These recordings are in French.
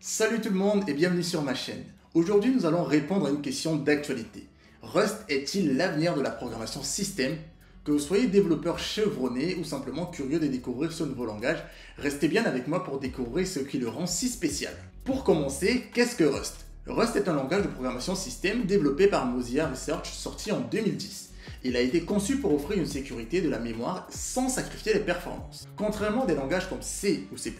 Salut tout le monde et bienvenue sur ma chaîne. Aujourd'hui, nous allons répondre à une question d'actualité. Rust est-il l'avenir de la programmation système? Que vous soyez développeur chevronné ou simplement curieux de découvrir ce nouveau langage, restez bien avec moi pour découvrir ce qui le rend si spécial. Pour commencer, qu'est-ce que Rust? Rust est un langage de programmation système développé par Mozilla Research sorti en 2010. Il a été conçu pour offrir une sécurité de la mémoire sans sacrifier les performances. Contrairement à des langages comme C ou C++,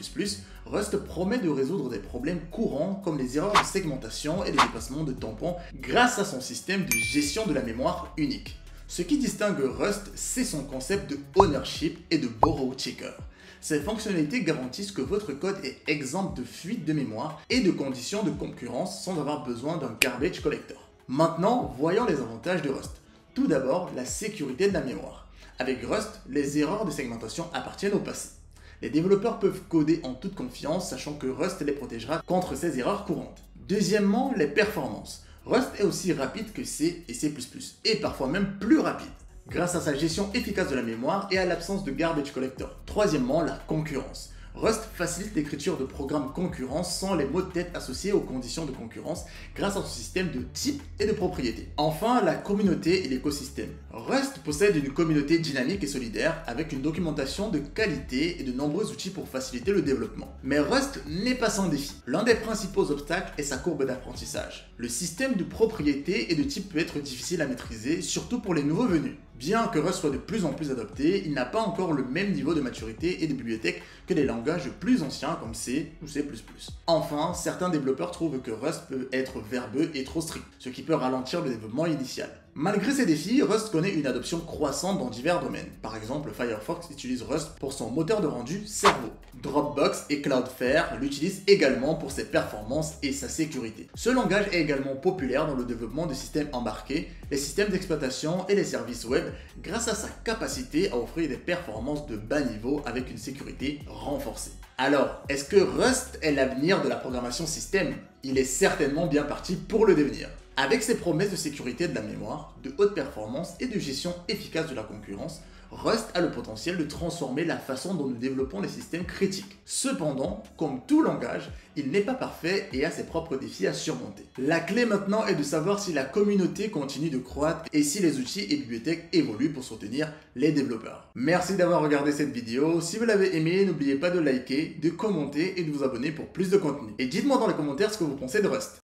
Rust promet de résoudre des problèmes courants comme les erreurs de segmentation et les dépassements de tampons grâce à son système de gestion de la mémoire unique. Ce qui distingue Rust, c'est son concept de ownership et de borrow checker. Ces fonctionnalités garantissent que votre code est exempt de fuite de mémoire et de conditions de concurrence sans avoir besoin d'un garbage collector. Maintenant, voyons les avantages de Rust. Tout d'abord, la sécurité de la mémoire. Avec Rust, les erreurs de segmentation appartiennent au passé. Les développeurs peuvent coder en toute confiance, sachant que Rust les protégera contre ces erreurs courantes. Deuxièmement, les performances. Rust est aussi rapide que C et C++, et parfois même plus rapide, grâce à sa gestion efficace de la mémoire et à l'absence de garbage collector. Troisièmement, la concurrence. Rust facilite l'écriture de programmes concurrents sans les mots de tête associés aux conditions de concurrence grâce à son système de type et de propriété. Enfin, la communauté et l'écosystème. Rust possède une communauté dynamique et solidaire avec une documentation de qualité et de nombreux outils pour faciliter le développement. Mais Rust n'est pas sans défi. L'un des principaux obstacles est sa courbe d'apprentissage. Le système de propriété et de type peut être difficile à maîtriser, surtout pour les nouveaux venus. Bien que Rust soit de plus en plus adopté, il n'a pas encore le même niveau de maturité et de bibliothèque que les langages plus anciens comme C ou C++. Enfin, certains développeurs trouvent que Rust peut être verbeux et trop strict, ce qui peut ralentir le développement initial. Malgré ces défis, Rust connaît une adoption croissante dans divers domaines. Par exemple, Firefox utilise Rust pour son moteur de rendu Servo. Dropbox et Cloudflare l'utilisent également pour ses performances et sa sécurité. Ce langage est également populaire dans le développement de systèmes embarqués, les systèmes d'exploitation et les services web grâce à sa capacité à offrir des performances de bas niveau avec une sécurité renforcée. Alors, est-ce que Rust est l'avenir de la programmation système? Il est certainement bien parti pour le devenir. Avec ses promesses de sécurité de la mémoire, de haute performance et de gestion efficace de la concurrence, Rust a le potentiel de transformer la façon dont nous développons les systèmes critiques. Cependant, comme tout langage, il n'est pas parfait et a ses propres défis à surmonter. La clé maintenant est de savoir si la communauté continue de croître et si les outils et bibliothèques évoluent pour soutenir les développeurs. Merci d'avoir regardé cette vidéo. Si vous l'avez aimé, n'oubliez pas de liker, de commenter et de vous abonner pour plus de contenu. Et dites-moi dans les commentaires ce que vous pensez de Rust.